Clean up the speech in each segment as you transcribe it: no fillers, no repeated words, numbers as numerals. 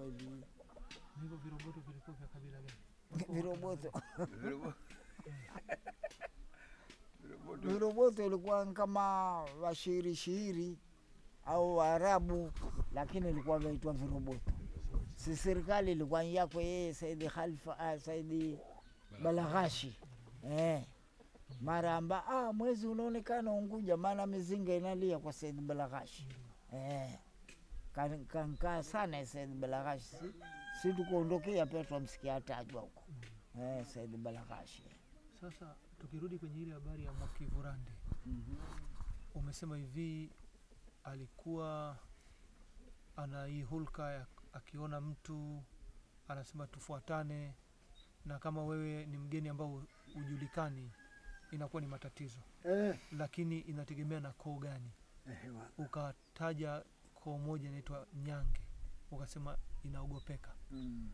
kama hivi. Hivyo viroboto vilikuwa vya kabila gani? Viroboto ilikuwa kama washiri au Waarabu, lakini ilikuwa inaitwa viroboto. Si serikali ilikuwa yako yeye Said Khalifa Said Balaghashi. Mara amba mwezi unaonekana Unguja, maana mizinga inalia kwa Said Balaghashi. Kankaa sana Said Balaghashi. Si tukuondokea pia tumsikia atajwa huko. Said Balaghashi. Sasa tukirudi kwenye ile habari ya Mwakivurande. Umesema hivi alikuwa ana hii hulka akiona mtu anasema tufuatane, na kama wewe ni mgeni ambao hujulikani inakuwa ni matatizo. Lakini inategemea na koo gani. Ukataja koo moja inaitwa Nyange, ukasema inaogopeka.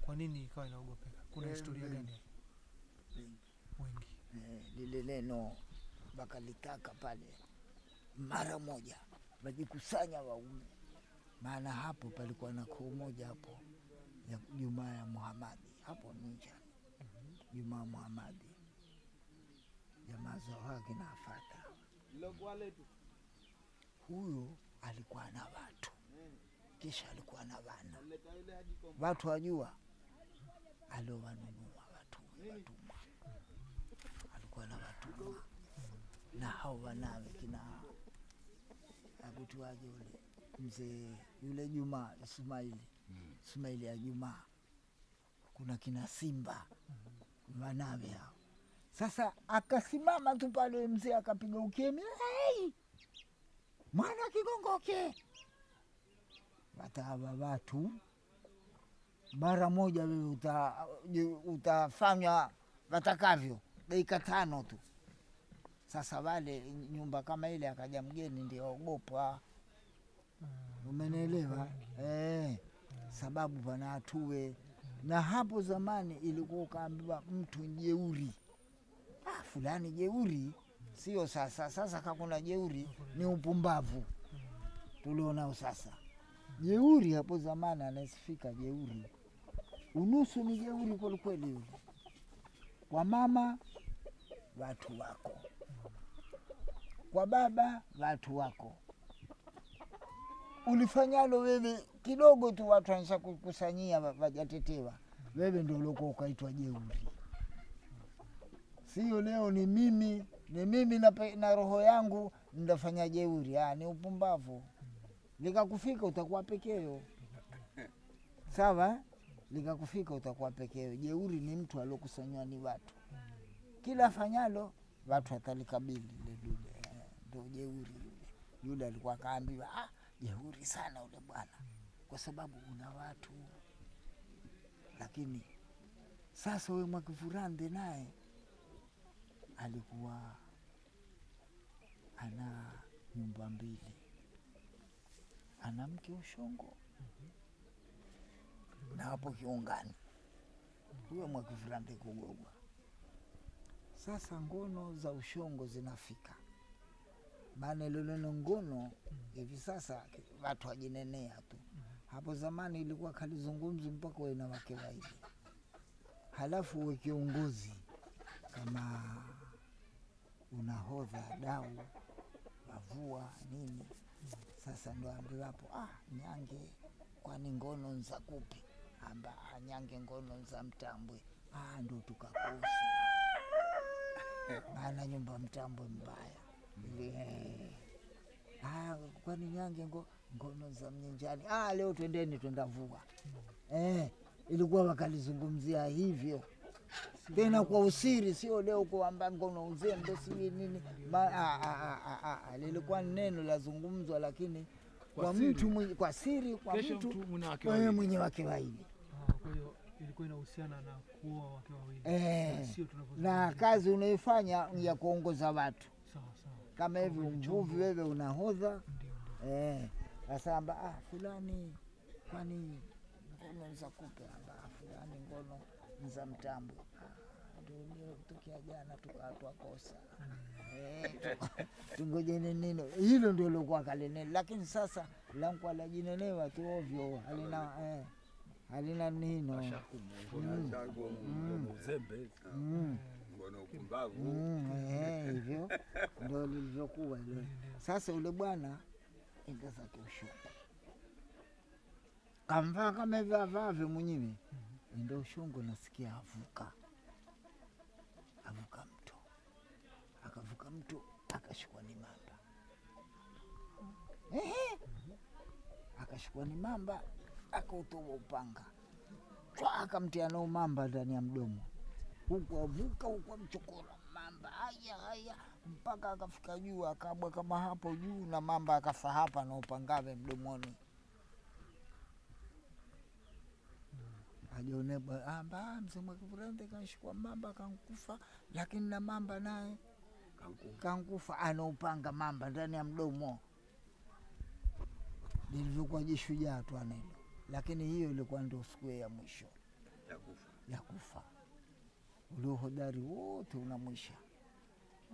Kwa nini ikawa inaogopeka? Kuna historia gani? Wengi. Lile neno bakalitaka pale mara moja wajikusanya waume, maana hapo palikuwa na koo moja hapo ya Jumaa ya Muhamadi hapo nje. Jumaa Muhamadi jamaa wake na afata huyo alikuwa na watu, kisha alikuwa na wana watu wajua aliowanunua watumwa, alikuwa na watumwa na hao wanawe kina abutuaje ule mzee yule Juma Ismaili ya Juma, kuna kina Simba wanawe hao. Sasa akasimama tu pale mzee akapiga ukemi, mwana kigongoke. Watawa watu mara moja wewe utafanya watakavyo dakika 5 tu. Sasa wale nyumba kama ile akaja mgeni ndio ogopa. Umenielewa? Sababu pana atue. Na hapo zamani ilikuwa kaambiwa mtu jeuri. Fulani jeuri, sio sasa. Sasa kakuna jeuri ni upumbavu. Tulionao sasa. Jeuri hapo zamani anasifika jeuri. Unusu ni jeuri kwa kweli yule. Kwa mama watu wako, kwa baba watu wako. Ulifanyalo wewe kidogo tu watu wanaanza kukusanyia wajatetewa, wewe ndio uliokuwa ukaitwa jeuri. Sio leo ni mimi na roho yangu ndafanya jeuri. Ni upumbavu. Likakufika utakuwa pekeo. Sawa? Likakufika utakuwa pekeo. Jeuri ni mtu aliokusanywa ni watu. Kila fanyalo watu watalikabili ile dude. Ndio jeuri yule. Yule alikuwa kaambiwa jeuri sana ule bwana, kwa sababu una watu. Lakini sasa wewe Mwakivurande naye alikuwa ana nyumba 2, ana mke Ushongo na hapo Kiungani. Huyo Mwakivurande kugogwa. Sasa ngono za Ushongo zinafika, maana ile neno ngono hivi sasa watu wajinenea tu. Hapo zamani ilikuwa kalizungumzi mpaka wewe na wake wawili, halafu uwe kiongozi kama unahodha dau wavua nini. Sasa ndo ambiwa hapo Nyange kwani ngono nza kupi, amba Nyange ngono nza Mtambwe. Ndo tukakosa maana nyumba Mtambwe mbaya. Kwani Nyange ngono za Mnyenjani. Leo twendeni twendavua. Ilikuwa wakalizungumzia hivyo. Tena kwa usiri, sio leo kuamba ngono uzembe si nini. Lilikuwa neno la zungumzwa, lakini kwa mtu kwa siri, kwa mtu mwenye wake wawili. Kwa hiyo ilikuwa inahusiana na kuoa wake wawili. Sio na kazi unaifanya ya kuongoza watu. Sawa. Kama hivi mvuvi wewe unahodha. Asamba fulani kwani ngono za kupe, fulani ngono za Mtambwe. Ndio tukia jana tukakosa. Tungojeni neno. Hilo ndio lilikuwa kaleneno, lakini sasa langu la jinenewa tu ovyo halina halina nino. Uzembe. Ngono upumbavu. Hivyo ndio lilivyokuwa ile. Sasa ule bwana enda zake ushungu, kamvaa kama hivyo avavyo mwenyewe, ndio ushungu nasikia avuka mto, akavuka mto akashikwa ni mamba. Akashikwa ni mamba, akautoa upanga akamtia nao mamba ndani ya mdomo, huku avuka huku amchokora mamba, haya mpaka akafika juu, akabwa kama hapo juu, na mamba akafa hapa na upangave mdomoni. Ajione amba mzee Mwakivurande kanshikwa mamba kankufa, lakini na mamba naye kankufa, anaupanga mamba ndani ya mdomo. Nilivyokuwa jishujaa tu anelo, lakini hiyo ilikuwa ndio siku ya mwisho ya kufa. Ule uhodari wote unamwisha.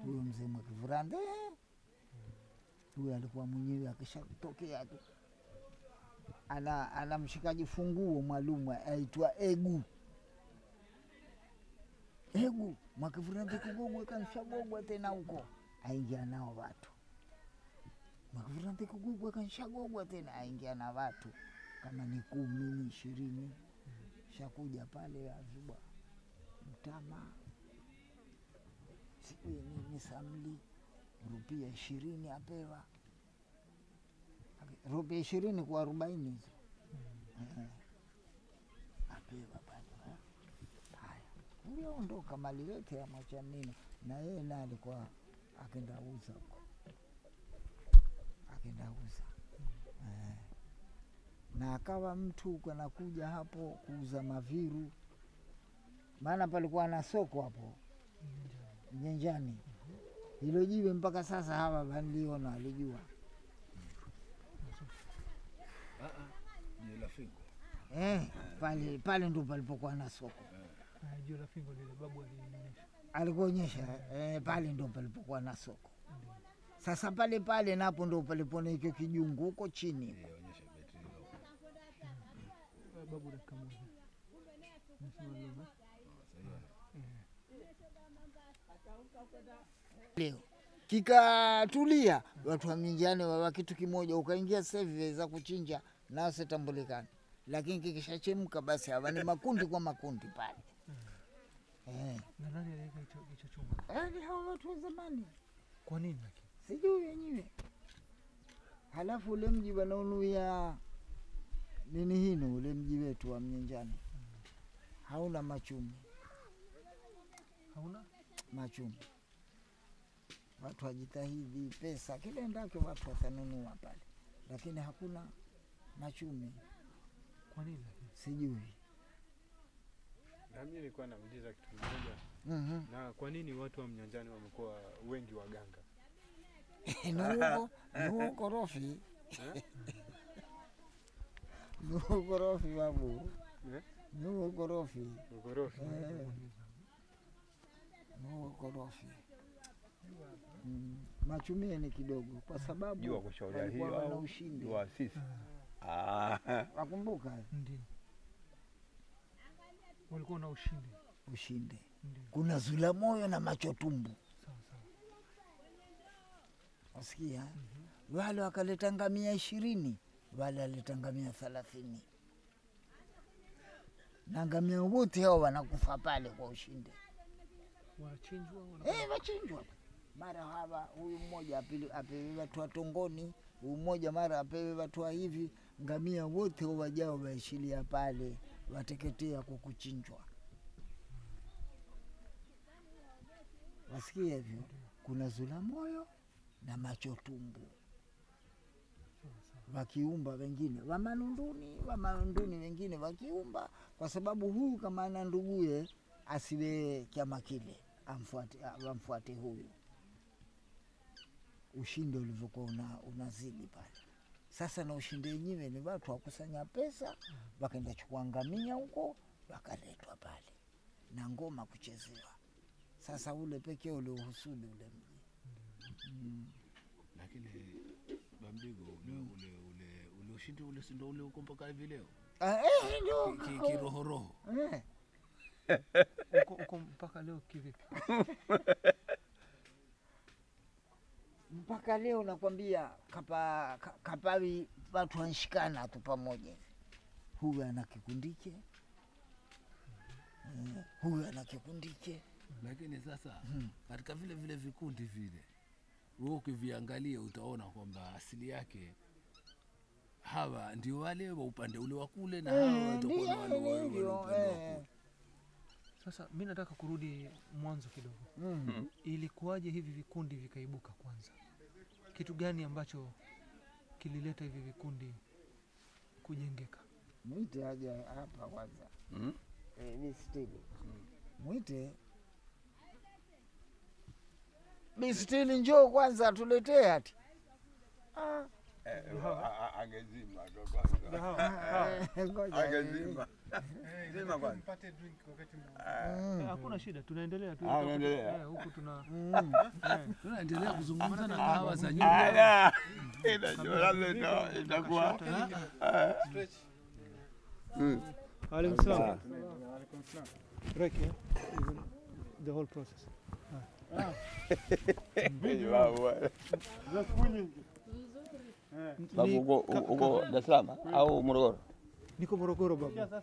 Huyo mzee Mwakivurande huyo alikuwa mwenyewe akishatokea tu, ana mshikaji funguo mwalumu aitwa Egu. Mwakivurande kugogwa kanshagogwa tena huko, aingia nao watu. Mwakivurande kugogwa kanshagogwa tena, aingia na watu kama ni 10 20, shakuja pale azubwa mtama siku nini samli rupia 20 apewa, rupia 20 kwa 40 hizo apewa pale. Haya, huyo ondoka mali yote ya Mwachanini, na yeye naye alikuwa akenda uza huko, na akawa mtu kanakuja hapo kuuza maviru, maana palikuwa na soko hapo Nyenjani. Hilo jiwe mpaka sasa hawa waliona, walijua Jiwe la Fingo. Pale ndo palipokuwa na soko. Jiwe la Fingo lile babu alikuonyesha, pale ndo palipokuwa na soko. Sasa pale napo ndo palipona hicho kijungu huko chini. Babu dakika moja. Leo kikatulia, watu wa Minjani wa kitu kimoja, ukaingia seve za kuchinja nao sitambulikani, lakini kikishachemka basi hawa ni makundi kwa makundi pale. Na nani aliweka hicho chumba? Ni hao watu wa zamani. Kwa nini lakini? Sijui wenyewe. Halafu ule mji wanaonuia nini hino, ule mji wetu wa Mnyenjani hauna machumi. Hauna machumi. Watu wajitahidi, pesa kile ndake watu watanunua pale, lakini hakuna machumi. Kwa nini? Sijui. Na mimi nilikuwa nauliza kitu kimoja. Na kwa nini watu wa Mnyanjani wamekuwa wengi waganga? Nuo korofi. Nuo korofi babu. Nuo korofi. Nuo korofi. Machumie ni kidogo kwa sababu jua kushauri hiyo au ushindi wa sisi. Wakumbuka? Ndio. Walikuwa na ushindi. Kuna zula moyo na macho tumbu. Sawa. Wasikia? Wale wakaleta ngamia 20, wale waleta ngamia 30. Na ngamia wote hao wanakufa pale kwa ushindi. Wanachinjwa wachinjwa. Mara hawa huyu mmoja apewe watu wa Tongoni, huyu mmoja mara apewe watu wa hivi, ngamia wote wajao waishilia pale, wateketea kukuchinjwa. Wasikia hivyo? Kuna zula moyo na macho tumbu. Wakiumba wengine wamanunduni wengine wakiumba, kwa sababu huyu kama ana nduguye asiwe chama kile, amfuate huyu. Ushindi ulivyokuwa unazidi pale. Sasa na ushindi wenyewe ni watu wakusanya pesa, wakaenda chukua ngamia huko, wakaletwa pale na ngoma kuchezewa. Sasa ule pekee ule uhusudi ule mji. Lakini Bamdigo ule ushindi ule si ndio ule uko mpaka hivi leo? Ndio kirohoroho. Uko mpaka leo kivipi? mpaka leo nakwambia kapawi watu wanshikana tu pamoja, huyu ana kikundike, huyu ana kikundike. Lakini sasa katika vile vikundi vile wewe ukiviangalia utaona kwamba asili yake hawa ndio wale wa upande ule wa kule na hawa watakuwa wale wa upande wa kule. Sasa mimi nataka kurudi mwanzo kidogo. Ilikuwaje hivi vikundi vikaibuka kwanza? Kitu gani ambacho kilileta hivi vikundi kujengeka? Mwite aje hapa kwanza. Bistili. Mwite. Bistili njoo kwanza tuletee ati. Angezima ndo kwanza. Angezima. Zima kwanza. Mpate drink wakati Hakuna shida, tunaendelea tu. Tunaendelea. Huku Tunaendelea kuzungumza na kahawa za nyumba. Itakuwa Alaykum salam. Break, yeah? The whole process. uko Dar es Salaam au Morogoro? Niko Morogoro baba.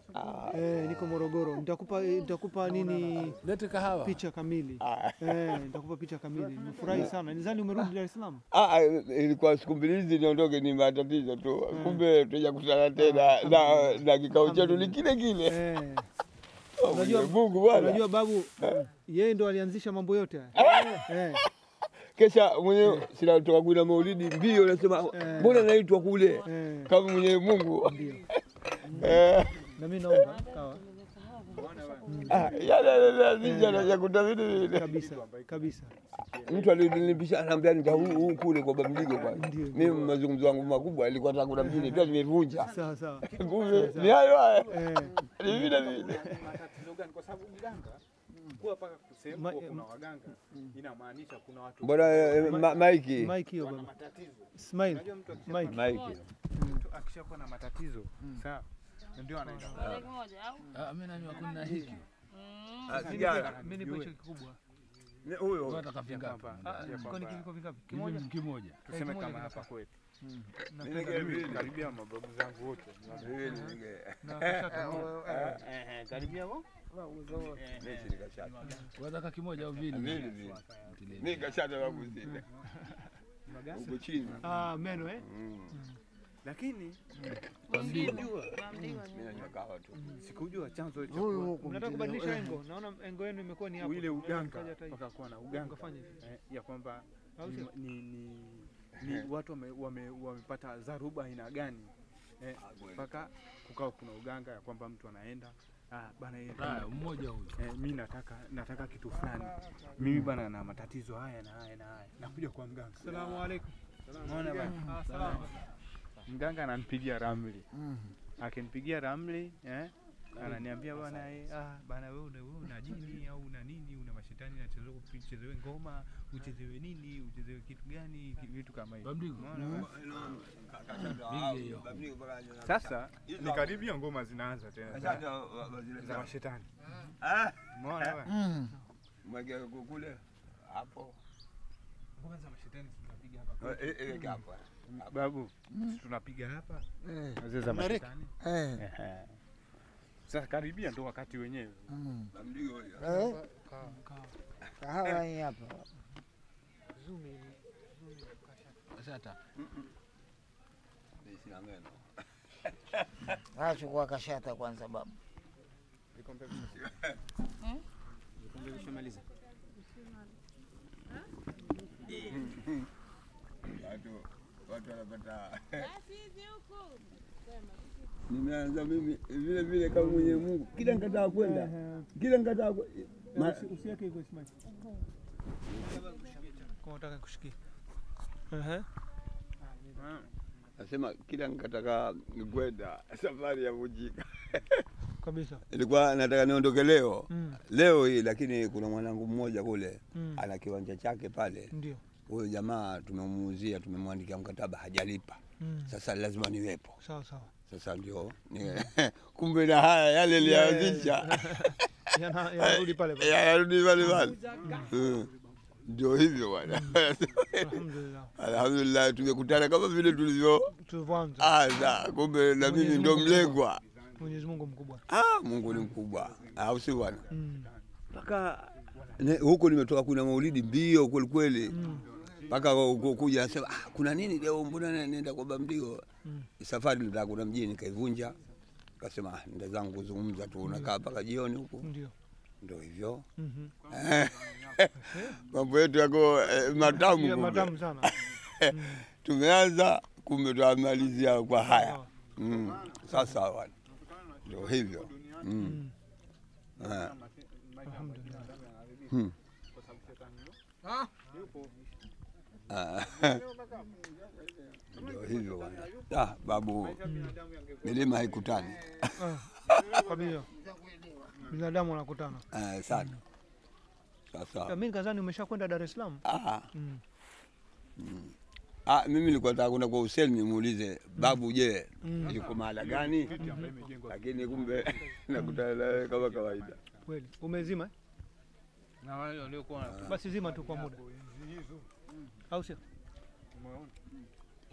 Niko Morogoro. Nitakupa nini? Lete kahawa. Picha kamili. Nitakupa picha kamili. Nimefurahi sana. Nizani umerudi Dar es Salaam? Ilikuwa siku mbili hizi niondoke, ni matatizo tu. Kumbe tuja kutana tena na kikao chetu ni kile kile. Unajua Mungu bwana. Unajua babu yeye ndo alianzisha mambo yote haya. Kesha mwenyewe sina kutoka kule Maulidi mbio nasema mbona naitwa kule kama mwenyewe Mungu. Ndio. Na mimi naomba kawa. Yale ya kutafiti Kabisa. mtu alinipisha anambia nita huu kule kwa Bamdigo kwa. Mimi mazungumzo yangu makubwa ilikuwa nataka kuna mjini pia nimevunja. Sawa. Kumbe ni hayo haya. Ni vile matatizo gani? Kwa sababu mganga kuwa paka kusema kuna waganga inamaanisha kuna watu. Bwana Mike hiyo baba. Matatizo. Smile. Unajua mtu Mike akishakuwa na matatizo, sawa? Ndio anaenda. Mimi nanywa kuna hiki. Mimi nipo hicho kikubwa. huyo Nataka vingapi? Kwani kiko vingapi? Kimoja. Tuseme kama hapa kwetu. Karibia mababu zangu wote. Karibia wao? Wataka kimoja au vile? Mimi kashata la kuzida. Uko chini. Meno Lakini sikujua chanzo cha mnataka kubadilisha engo. Naona engo yenu imekuwa ni hapo. ile uganga wakakuwa na uganga ya kwamba ni watu wamepata dharuba aina gani mpaka kukawa kuna uganga ya kwamba mtu anaenda bana mmoja huyo. Mimi nataka kitu fulani. Mimi bana na matatizo haya na haya. Nakuja kwa mganga. Asalamu alaykum. Unaona bana? Salamu. Mganga ananipigia ramli. Akinipigia ramli, ananiambia bwana bana wewe una jini au una nini, una mashetani unachezewa kuchezewe ngoma, uchezewe nini, uchezewe kitu gani, vitu kama hivyo. Sasa ni karibia ngoma zinaanza tena za mashetani. Umeona bwana? Mwage kule hapo. Ngoma za mashetani tunapiga hapa. Babu, tunapiga hapa. Za mashetani. Sasa karibia ndo wakati wenyewe. Bamdigo hiyo. Kahawa hii hapa. Zumi. Kashata. Sina meno. Chukua kashata kwanza babu. Vikombe vishamaliza. Watu wanapata. Nimeanza mimi vile kama mwenye Mungu. Kila nikataka kwenda. Usiweke hivyo smile. Kwa nataka kushikia. Nasema kila nikataka kwenda safari ya vujika. Kabisa. Ilikuwa nataka niondoke leo. Leo hii lakini kuna mwanangu mmoja kule ana kiwanja chake pale. Ndio. Huyo jamaa tumemuuzia, tumemwandikia mkataba hajalipa. Sasa lazima niwepo. Sawa. Sasa ndio kumbe na haya yale yalianzisha yanarudi pale pale. yanarudi pale pale. Ndio hivyo bwana. Alhamdulillah. Alhamdulillah tumekutana kama vile tulivyoanza. Kumbe na mimi ndio mlengwa. Mwenyezi Mungu mkubwa. Mungu ni mkubwa. Au si bwana? Mpaka huko nimetoka kuna maulidi mbio kweli kweli. Mpaka kuja nasema kuna nini leo, mbona naenda kwa Bamdio? Safari ndio kuna mjini nikaivunja. Akasema nenda zangu kuzungumza tu, unakaa mpaka jioni huko. Ndio hivyo. Mambo yetu yako matamu sana. Tumeanza kumbe tuamalizia kwa haya. Sasa bwana. Ndio hivyo. Alhamdulillah. Ndio hivyo bwana. Babu, milima haikutani. Kabisa. Binadamu wanakutana. Sana. Sasa. Mimi nikadhani umeshakwenda Dar es Salaam. Mimi nilikuwa nataka kwenda kwa Hussein nimuulize babu, je, yuko mahala gani? Lakini kumbe nakutana naye kama kawaida. Kweli. Umezima? Na wale waliokuwa basi zima tu kwa muda. Au sio?